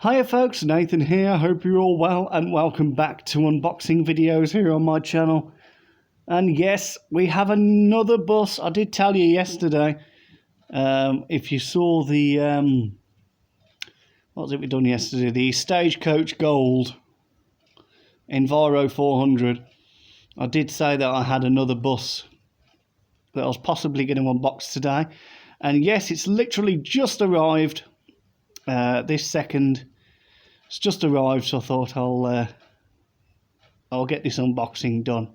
Hiya folks, Nathan here, hope you're all well and welcome back to unboxing videos here on my channel. And yes, we have another bus. I did tell you yesterday, if you saw the, what was it we done yesterday? The Stagecoach Gold Enviro 400. I did say that I had another bus that I was possibly going to unbox today. And yes, it's literally just arrived this second. It's just arrived, so I thought I'll get this unboxing done.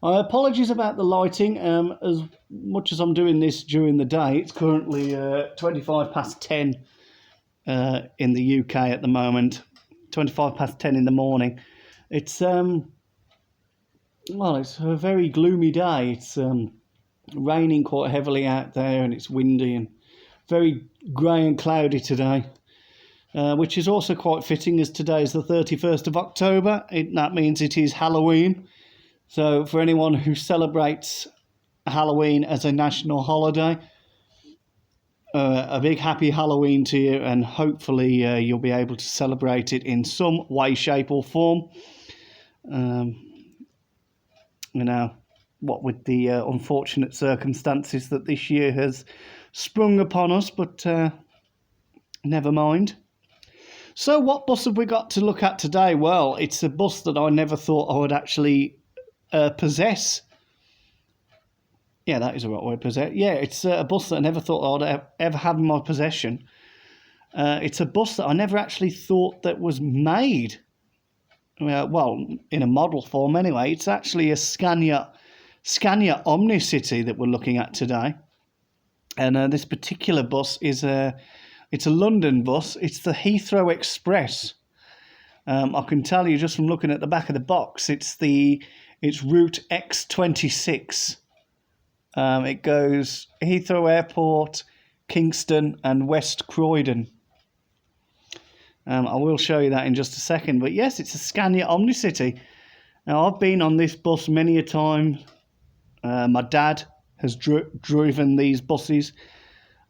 Apologies about the lighting. As much as I'm doing this during the day, it's currently 25 past 10 in the UK at the moment. 25 past 10 in the morning. It's well, it's a very gloomy day. It's raining quite heavily out there, and it's windy and very grey and cloudy today. Which is also quite fitting, as today is the 31st of October. That means it is Halloween. So for anyone who celebrates Halloween as a national holiday, a big happy Halloween to you, and hopefully you'll be able to celebrate it in some way, shape or form. You know, what with the unfortunate circumstances that this year has sprung upon us, but never mind. So what bus have we got to look at today? Well, it's a bus that I never thought I would actually possess. Yeah, that is the right word, possess. Yeah, it's a bus that I never thought I'd ever have in my possession. It's a bus that I never actually thought that was made. Well, in a model form anyway. It's actually a Scania Omnicity that we're looking at today. And this particular bus is it's a London bus. It's the Heathrow Express. I can tell you just from looking at the back of the box, it's route X26. It goes Heathrow Airport, Kingston and West Croydon. I will show you that in just a second. But yes, it's a Scania Omnicity. Now, I've been on this bus many a time. My dad has driven these buses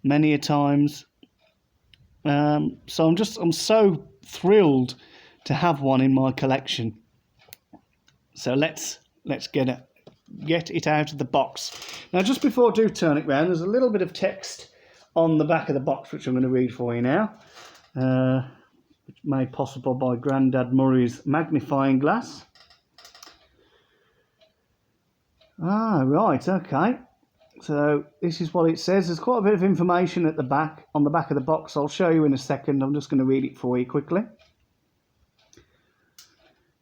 many a times. So I'm so thrilled to have one in my collection. So let's get it out of the box. Now, just before I do turn it round, there's a little bit of text on the back of the box which I'm going to read for you now, which made possible by Grandad Murray's magnifying glass. Right, okay. So this is what it says. There's quite a bit of information at the back, on the back of the box. I'll show you in a second. I'm just going to read it for you quickly.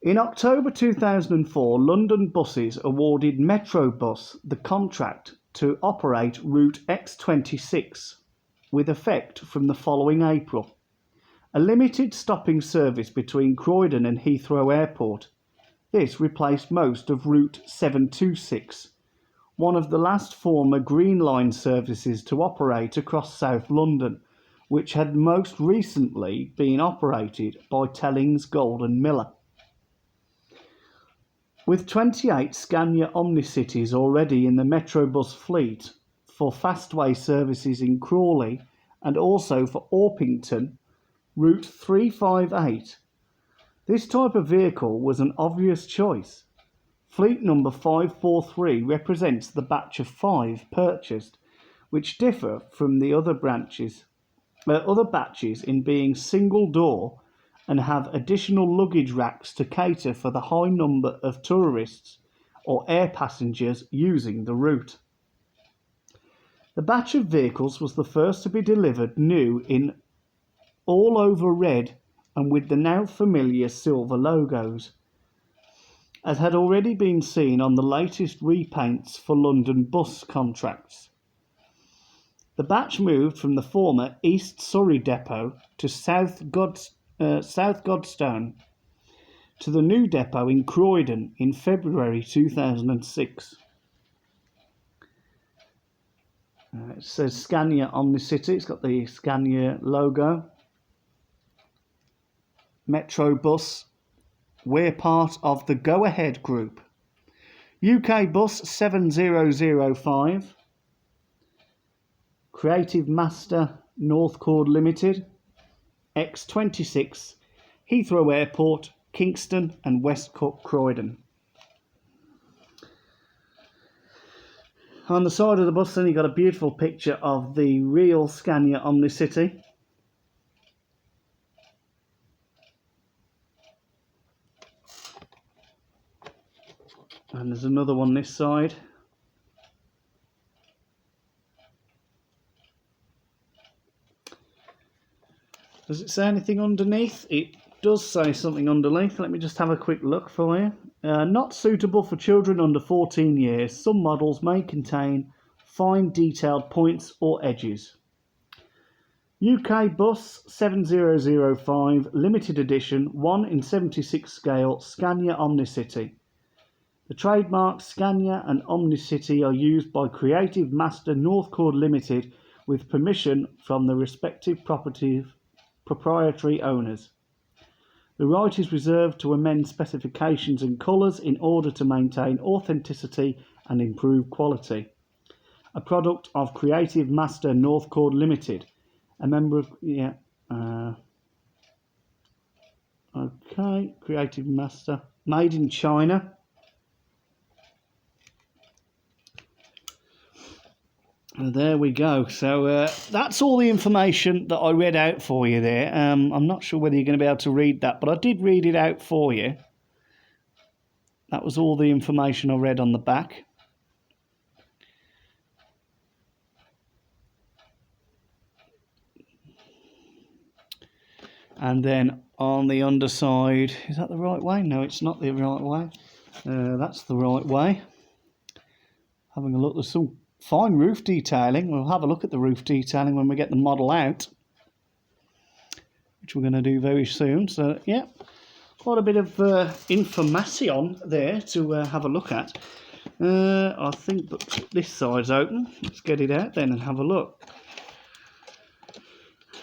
In October 2004, London Buses awarded Metrobus the contract to operate route X26 with effect from the following April. A limited stopping service between Croydon and Heathrow Airport. This replaced most of route 726. One of the last former Green Line services to operate across South London, which had most recently been operated by Tellings Golden Miller. With 28 Scania Omnicities already in the Metrobus fleet for fastway services in Crawley and also for Orpington, route 358, this type of vehicle was an obvious choice. Fleet number 543 represents the batch of 5 purchased, which differ from the other batches in being single door and have additional luggage racks to cater for the high number of tourists or air passengers using the route. The batch of vehicles was the first to be delivered new in all over red and with the now familiar silver logos, as had already been seen on the latest repaints for London bus contracts. The batch moved from the former East Surrey depot to South Godstone to the new depot in Croydon in February 2006. It says Scania Omnicity. It's got the Scania logo. Metrobus. We're part of the Go Ahead Group. UK Bus 7005. Creative Master North Cord Limited. X26, Heathrow Airport, Kingston and Westcote Croydon. On the side of the bus then you've got a beautiful picture of the real Scania Omnicity. And there's another one this side. Does it say anything underneath? It does say something underneath. Let me just have a quick look for you. Not suitable for children under 14 years. Some models may contain fine detailed points or edges. UK Bus 7005 Limited Edition 1 in 76 scale Scania Omnicity. The trademarks Scania and Omnicity are used by Creative Master Northcord Limited with permission from the respective proprietary owners. The right is reserved to amend specifications and colours in order to maintain authenticity and improve quality. A product of Creative Master Northcord Limited, a member of okay, Creative Master, made in China. And there we go. So that's all the information that I read out for you there. I'm not sure whether you're going to be able to read that, but I did read it out for you. That was all the information I read on the back. And then on the underside, is that the right way? No, it's not the right way. That's the right way. Having a look, there's some fine roof detailing. We'll have a look at the roof detailing when we get the model out, which we're going to do very soon. So yeah, quite a bit of information there to have a look at. I think that this side's open. Let's get it out then and have a look.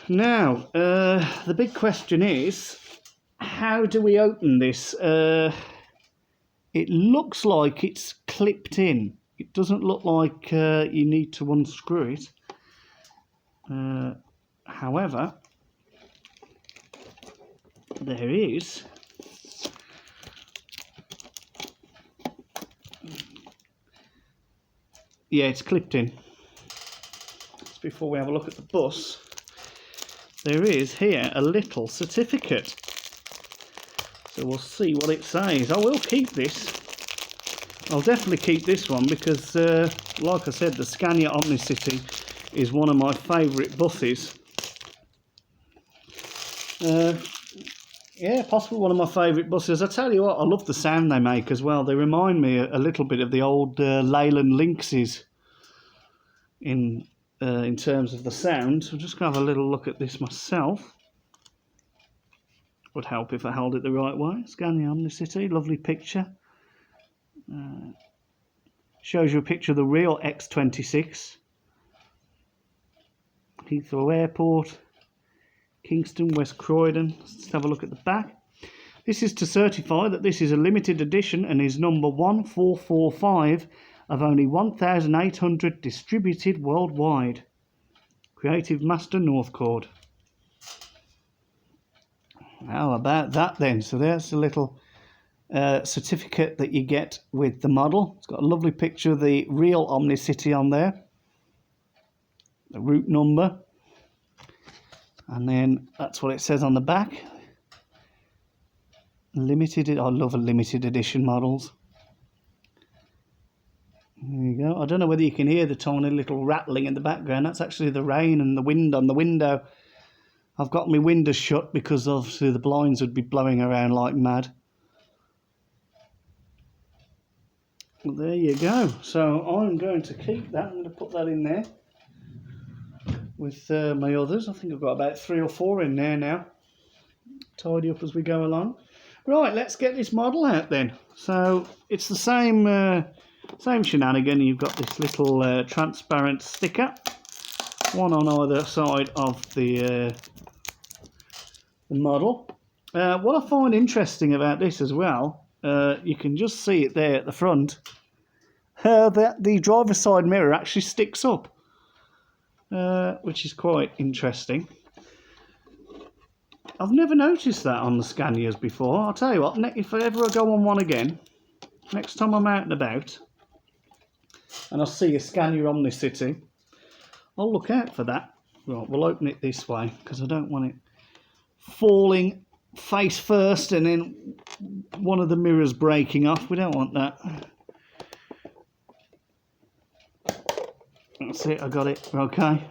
Now, the big question is, how do we open this? It looks like it's clipped in. It doesn't look like you need to unscrew it. However, there is it's clipped in. Just before we have a look at the bus, there is here a little certificate. So we'll see what it says. I will keep this. I'll definitely keep this one because, like I said, the Scania Omnicity is one of my favourite buses. Yeah, possibly one of my favourite buses. I tell you what, I love the sound they make as well. They remind me a little bit of the old Leyland Lynxes in terms of the sound. So I'm just going to have a little look at this myself. Would help if I held it the right way. Scania Omnicity, lovely picture. Shows you a picture of the real X26. Heathrow Airport, Kingston, West Croydon. Let's have a look at the back. This is to certify that this is a limited edition and is number 1445 of only 1,800 distributed worldwide. Creative Master Northcord. How about that then? So there's a little certificate that you get with the model. It's got a lovely picture of the real Omnicity on there, the route number, and then that's what it says on the back. Limited. I love a limited edition models. There you go. I don't know whether you can hear the tiny little rattling in the background. That's actually the rain and the wind on the window. I've got my windows shut because obviously the blinds would be blowing around like mad. Well, there you go. So I'm going to keep that. I'm going to put that in there with my others. I think I've got about 3 or 4 in there now. Tidy up as we go along. Right, let's get this model out then. So it's the same shenanigan. You've got this little transparent sticker, one on either side of the model. What I find interesting about this as well, you can just see it there at the front. The driver's side mirror actually sticks up, which is quite interesting. I've never noticed that on the Scanias before. I'll tell you what, if I ever go on one again, next time I'm out and about, and I see a Scania Omnicity, I'll look out for that. Right, we'll open it this way, because I don't want it falling face first and then one of the mirrors breaking off. We don't want that. That's it, I got it. Okay.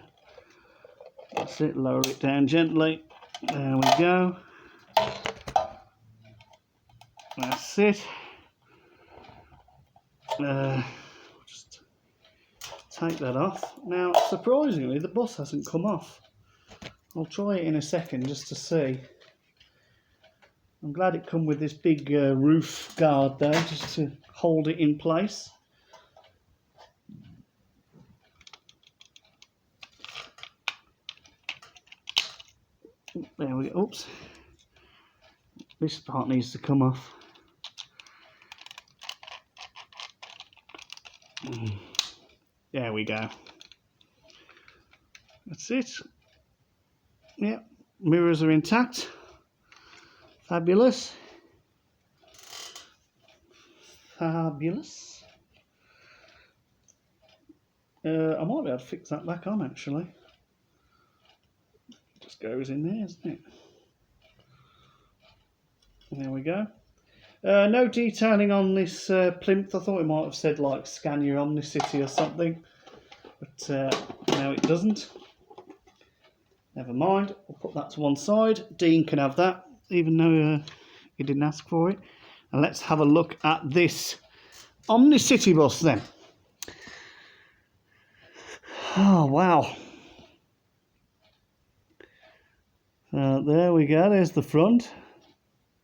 That's it, lower it down gently. There we go. That's it. Just take that off. Now, surprisingly, the bus hasn't come off. I'll try it in a second just to see. I'm glad it come with this big roof guard there, just to hold it in place. There we go. Oops. This part needs to come off. There we go. That's it. Yep. Mirrors are intact. Fabulous. Fabulous. I might be able to fix that back on actually. Just goes in there, isn't it? There we go. No detailing on this plinth. I thought it might have said like Scania Omnicity or something, but no, it doesn't. Never mind. We'll put that to one side. Dean can have that, even though he didn't ask for it. And let's have a look at this Omnicity bus then. Oh wow. There we go. There's the front.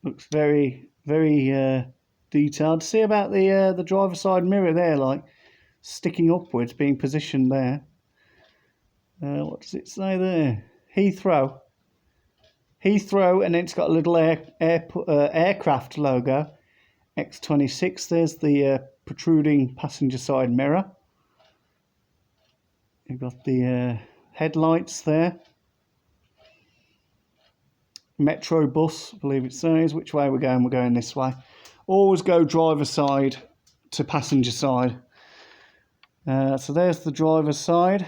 Looks very, very detailed. See about the driver side mirror there, like sticking upwards, being positioned there. What does it say there? Heathrow. Heathrow, and then it's got a little aircraft logo. X26. There's the protruding passenger side mirror. You've got the headlights there. Metro bus, I believe it says. Which way we're going? We're going this way. Always go driver side to passenger side. So there's the driver's side.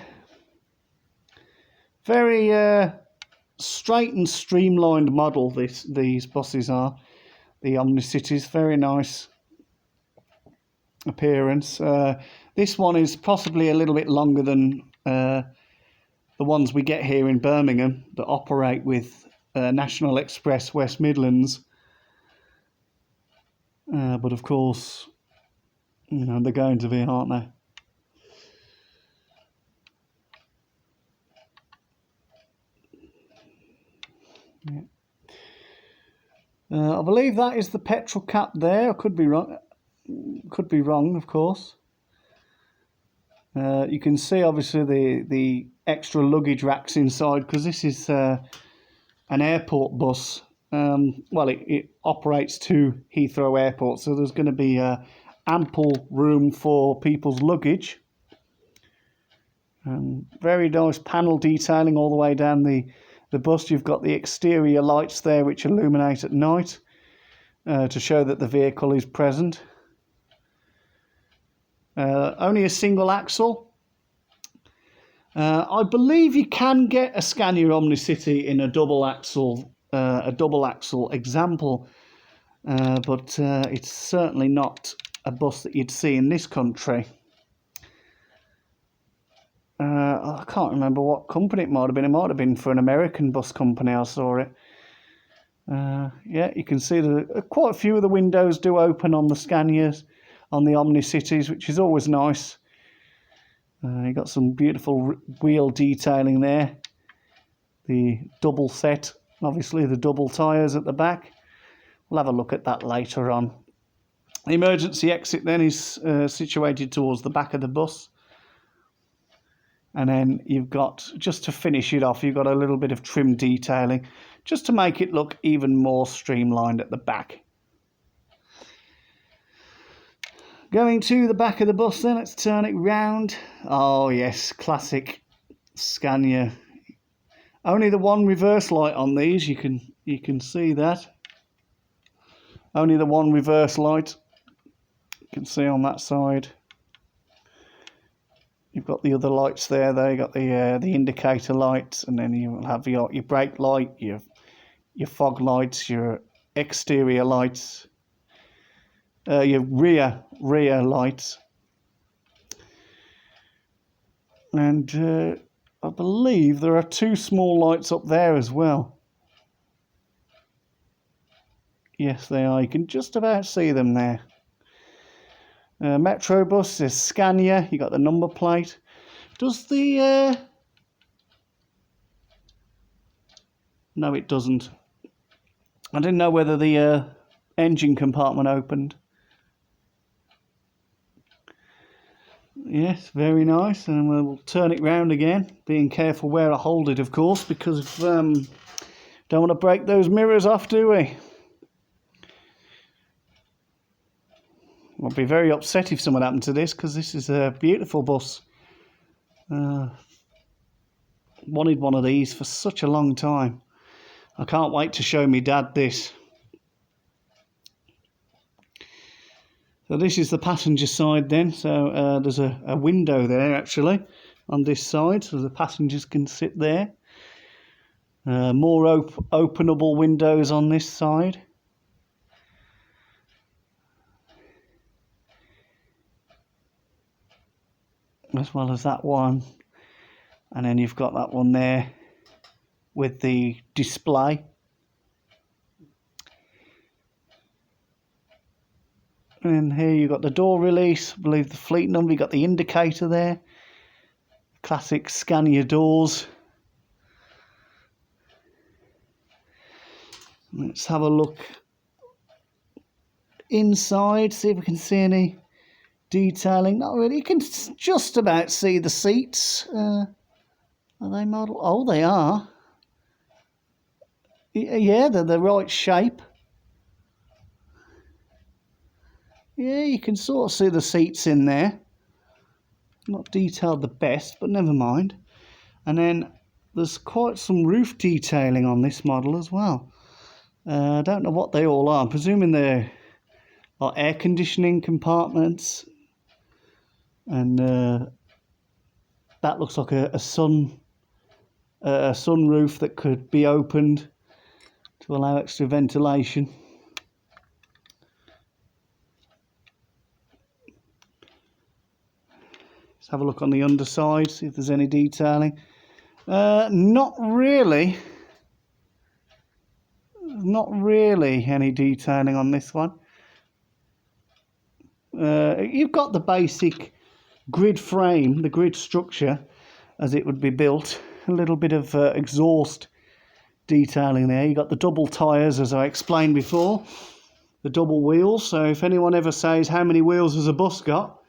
Very straight and streamlined model these buses are. The Omnicities, very nice appearance. This one is possibly a little bit longer than the ones we get here in Birmingham that operate with National Express West Midlands. But of course, you know, they're going to be, aren't they? Yeah. I believe that is the petrol cap there. I could be wrong. Could be wrong, of course. You can see obviously the extra luggage racks inside, because this is an airport bus. Well, it operates to Heathrow Airport, so there's going to be ample room for people's luggage. Very nice panel detailing all the way down the bus. You've got the exterior lights there which illuminate at night to show that the vehicle is present. Only a single axle. I believe you can get a Scania Omnicity in a double axle example, but it's certainly not a bus that you'd see in this country. I can't remember what company it might have been. It might have been for an American bus company. I saw it. Yeah, you can see that quite a few of the windows do open on the Scanias, on the Omnicities, which is always nice. You got some beautiful wheel detailing there. The double set, obviously the double tyres at the back. We'll have a look at that later on. The emergency exit then is situated towards the back of the bus. And then you've got, just to finish it off, you've got a little bit of trim detailing, just to make it look even more streamlined at the back. Going to the back of the bus then, let's turn it round. Oh yes, classic Scania Only the one reverse light on these, you can see that. Only the one reverse light. You can see on that side. You've got the other lights there. They got the indicator lights, and then you will have your brake light, your fog lights, your exterior lights, your rear lights, and I believe there are 2 small lights up there as well. Yes, they are. You can just about see them there. Metro bus is Scania. You got the number plate. Does the no, it doesn't. I didn't know whether the engine compartment opened. Yes, very nice. And we'll turn it round again, being careful where I hold it, of course, because don't want to break those mirrors off, do we? I'd be very upset if something happened to this, because this is a beautiful bus. Wanted one of these for such a long time. I can't wait to show me dad this. So this is the passenger side then. So there's a window there actually on this side, so the passengers can sit there. More openable windows on this side. As well as that one, and then you've got that one there with the display. And here you've got the door release, I believe the fleet number, you've got the indicator there. Classic Scania doors. Let's have a look inside, see if we can see any detailing. Not really. You can just about see the seats. Are they model? Oh, they are. Yeah, they're the right shape. Yeah, you can sort of see the seats in there. Not detailed the best, but never mind. And then there's quite some roof detailing on this model as well. I don't know what they all are. I'm presuming they're air conditioning compartments. And that looks like a sunroof that could be opened to allow extra ventilation. Let's have a look on the underside, see if there's any detailing. Not really. Not really any detailing on this one. You've got the basic grid frame, the grid structure as it would be built. A little bit of exhaust detailing there. You got the double tyres, as I explained before, the double wheels. So if anyone ever says how many wheels has a bus got,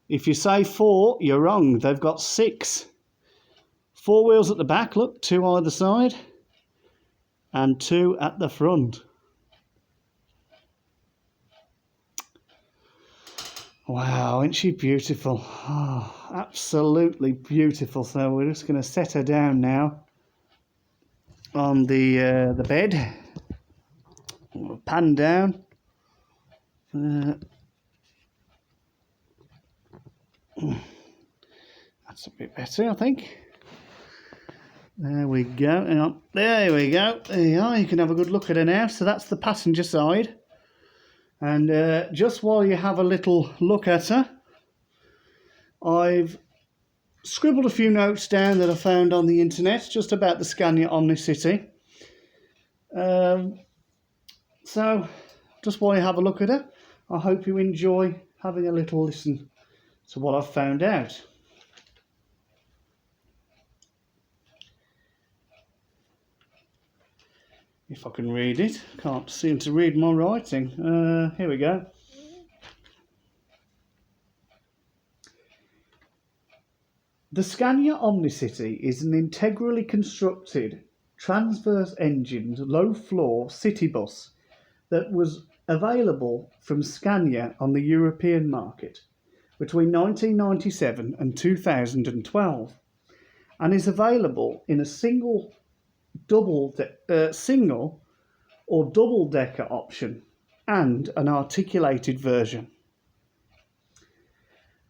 if you say 4, you're wrong. They've got 6. 4 wheels at the back, look, 2 either side, and 2 at the front. Wow, isn't she beautiful? Oh, absolutely beautiful. So we're just going to set her down now on the bed. We'll pan down. That's a bit better, I think. There we go. Hang on. There we go. There you are. You can have a good look at her now. So that's the passenger side. And just while you have a little look at her, I've scribbled a few notes down that I found on the internet just about the Scania Omnicity. So just while you have a look at her, I hope you enjoy having a little listen to what I've found out. If I can read it. Can't seem to read my writing. Here we go. The Scania Omnicity is an integrally constructed, transverse-engined, low-floor city bus that was available from Scania on the European market between 1997 and 2012, and is available in a single single or double-decker option and an articulated version.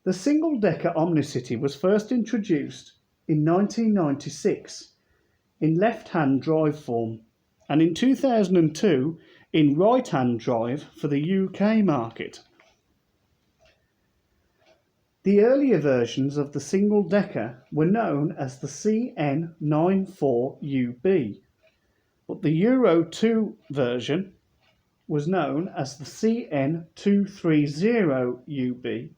The single-decker Omnicity was first introduced in 1996 in left-hand drive form and in 2002 in right-hand drive for the UK market. The earlier versions of the single-decker were known as the CN94UB, but the Euro 2 version was known as the CN230UB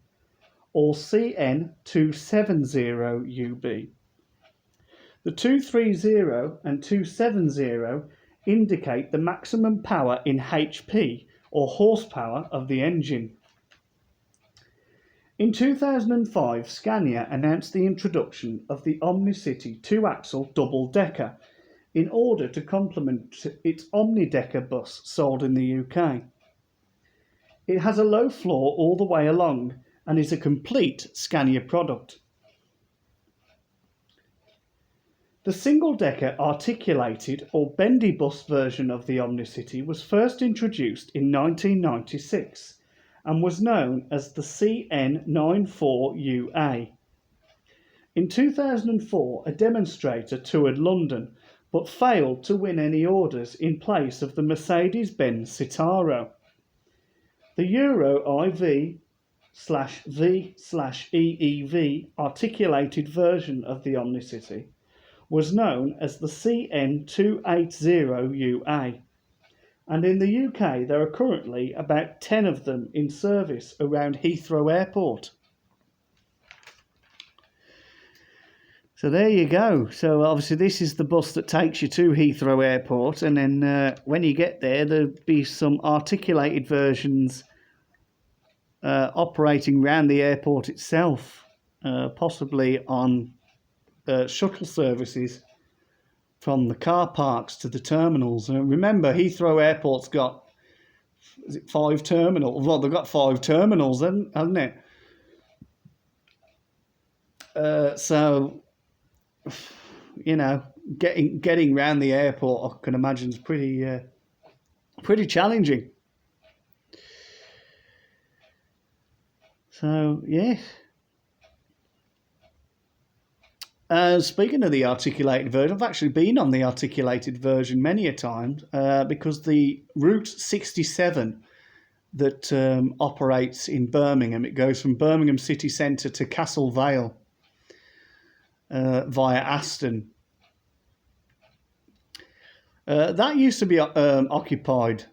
or CN270UB. The 230 and 270 indicate the maximum power in HP or horsepower of the engine. In 2005, Scania announced the introduction of the Omnicity 2-axle double-decker in order to complement its Omnidecker bus sold in the UK. It has a low floor all the way along and is a complete Scania product. The single-decker articulated or bendy bus version of the Omnicity was first introduced in 1996 and was known as the CN94UA. In 2004, a demonstrator toured London but failed to win any orders in place of the Mercedes-Benz Citaro. The Euro IV/V/EEV articulated version of the Omnicity was known as the CN280UA, and in the UK there are currently about 10 of them in service around Heathrow Airport. So there you go. So obviously this is the bus that takes you to Heathrow Airport, and then when you get there, there'll be some articulated versions operating around the airport itself, possibly on shuttle services from the car parks to the terminals. Remember, Heathrow Airport's got, is it 5 terminals? Well, they've got 5 terminals, hasn't it? So, you know, getting around the airport, I can imagine, is pretty challenging. So, yeah. Speaking of the articulated version, I've actually been on the articulated version many a time because the Route 67 that operates in Birmingham, it goes from Birmingham city centre to Castle Vale via Aston. That used to be occupied.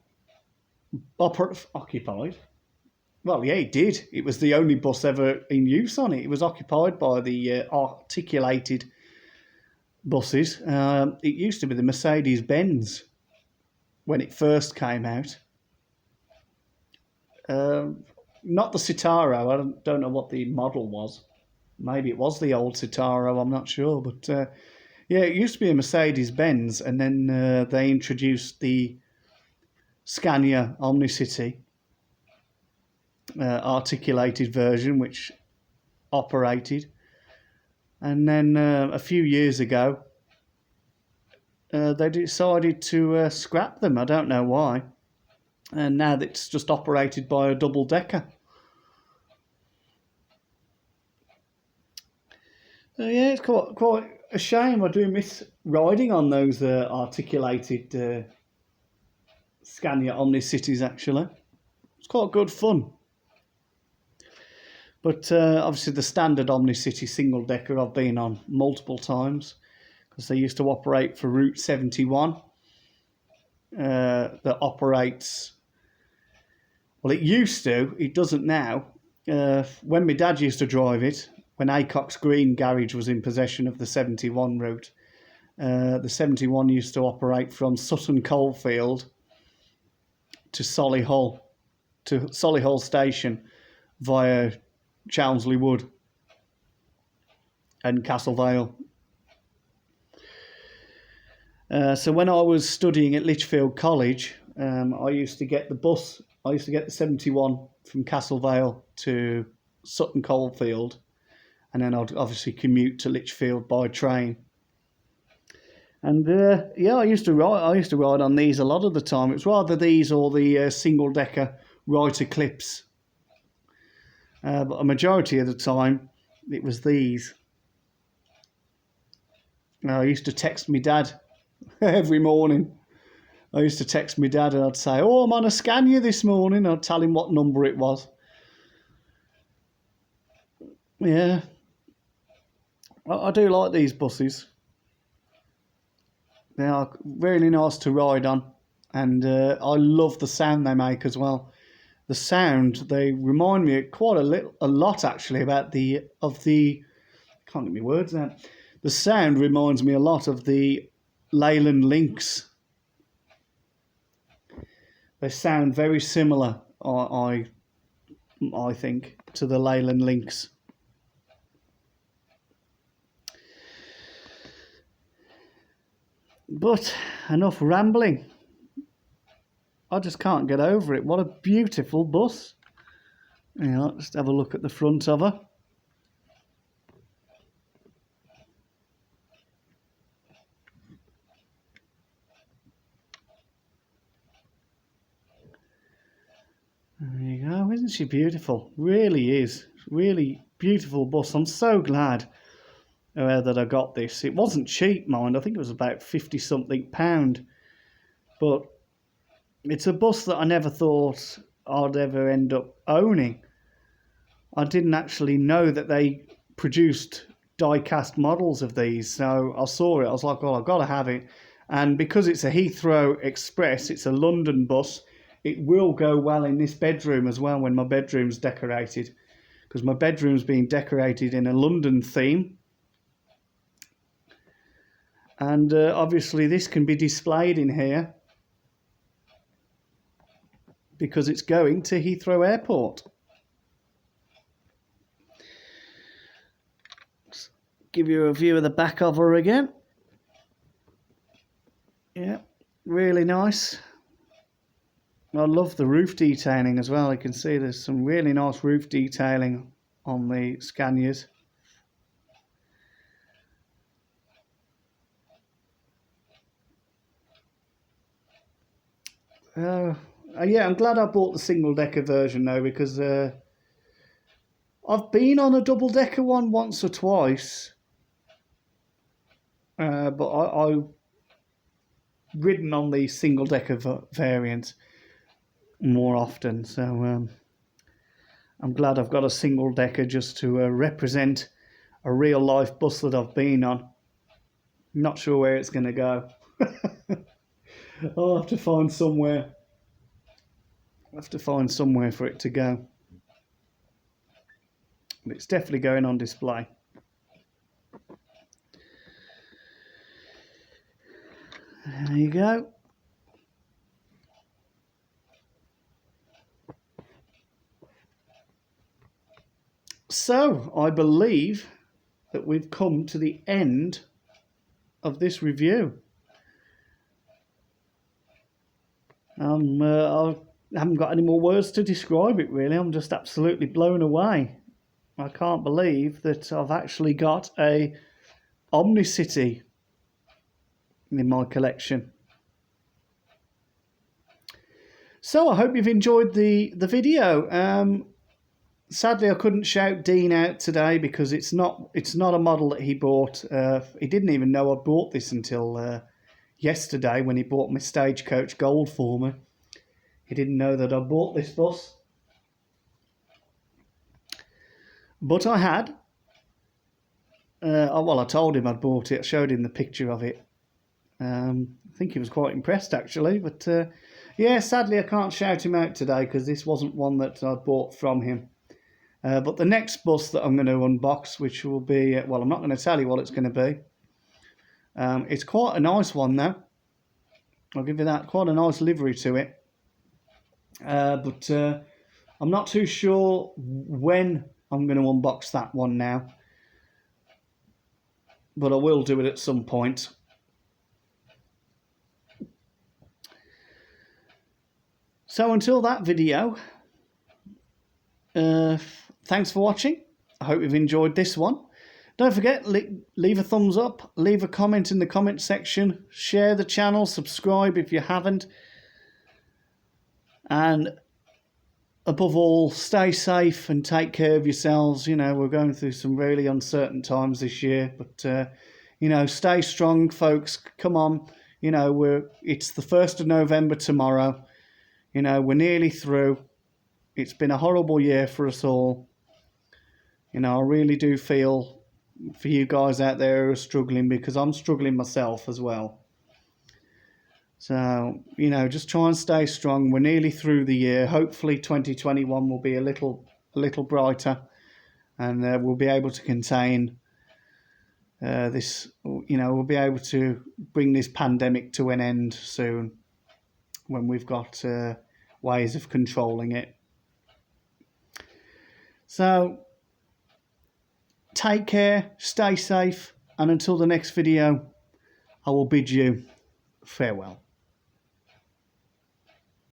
Well, yeah, it did. It was the only bus ever in use on it. It was occupied by the articulated buses. It used to be the Mercedes-Benz when it first came out. Not the Citaro. I don't know what the model was. Maybe it was the old Citaro. I'm not sure. But yeah, it used to be a Mercedes-Benz, and then they introduced the Scania Omnicity articulated version, which operated, and then a few years ago they decided to scrap them. I don't know why, and now it's just operated by a double-decker. Yeah, it's quite a shame. I do miss riding on those articulated Scania Omnicities, actually. It's quite good fun. But obviously the standard Omnicity single-decker I've been on multiple times because they used to operate for Route 71 that operates... Well, it used to. It doesn't now. When my dad used to drive it, when Acox Green Garage was in possession of the 71 route, the 71 used to operate from Sutton Coalfield to Solihull Station via Chelmsley Wood and Castle Vale. So when I was studying at Lichfield College, I used to get the bus. I used to get the 71 from Castle Vale to Sutton Coalfield, and then I'd obviously commute to Lichfield by train. And yeah, I used to ride on these a lot of the time. It was rather these or the single decker Right Eclipse. But a majority of the time, it was these. I used to text my dad every morning. I used to text my dad and I'd say, "Oh, I'm on a Scania this morning." I'd tell him what number it was. Yeah, I do like these buses. They are really nice to ride on, and I love the sound they make as well. The sound, they remind me quite a lot actually about can't get my words out. The sound reminds me a lot of the Leyland Lynx. They sound very similar, I think, to the Leyland Lynx. But enough rambling. I just can't get over it. What a beautiful bus. Yeah, let's have a look at the front of her. There you go. Isn't she beautiful? Really is. Really beautiful bus. I'm so glad that I got this. It wasn't cheap, mind. I think it was about 50 something pound. But it's a bus that I never thought I'd ever end up owning. I didn't actually know that they produced die-cast models of these. So I saw it. I was like, "Oh, I've got to have it." And because it's a Heathrow Express, it's a London bus, it will go well in this bedroom as well when my bedroom's decorated. Because my bedroom's being decorated in a London theme. And obviously this can be displayed in here because it's going to Heathrow Airport. Let's give you a view of the back of her again. Yeah, really nice. I love the roof detailing as well. You can see there's some really nice roof detailing on the Scanias. Yeah, I'm glad I bought the single decker version though, because I've been on a double decker one once or twice, but I've ridden on the single decker variant more often. So I'm glad I've got a single decker just to represent a real life bus that I've been on. Not sure where it's going to go. I'll have to find somewhere. I'll have to find somewhere for it to go. But it's definitely going on display. There you go. So I believe that we've come to the end of this review. I haven't got any more words to describe it really. I'm just absolutely blown away. I can't believe that I've actually got a Omnicity in my collection. So I hope you've enjoyed the video. Sadly, I couldn't shout Dean out today because it's not a model that he bought. He didn't even know I bought this until yesterday when he bought my Stagecoach Gold for me. He didn't know that I bought this bus. But I had. Well, I told him I'd bought it. I showed him the picture of it. I think he was quite impressed, actually. But, yeah, sadly, I can't shout him out today because this wasn't one that I bought from him. But the next bus that I'm going to unbox, which will be... well, I'm not going to tell you what it's going to be. It's quite a nice one, though. I'll give you that. Quite a nice livery to it. But I'm not too sure when I'm going to unbox that one now. But I will do it at some point. So until that video, thanks for watching. I hope you've enjoyed this one. Don't forget, leave a thumbs up, leave a comment in the comment section, share the channel, subscribe if you haven't, and above all, stay safe and take care of yourselves. You know, we're going through some really uncertain times this year, but you know, stay strong, folks. Come on, you know, it's the 1st of November tomorrow. You know, we're nearly through. It's been a horrible year for us all. You know, I really do feel for you guys out there who are struggling, because I'm struggling myself as well. So, you know, just try and stay strong. We're nearly through the year. Hopefully 2021 will be a little brighter, and we'll be able to contain this, you know, we'll be able to bring this pandemic to an end soon, when we've got ways of controlling it. So, take care, stay safe, and until the next video, I will bid you farewell.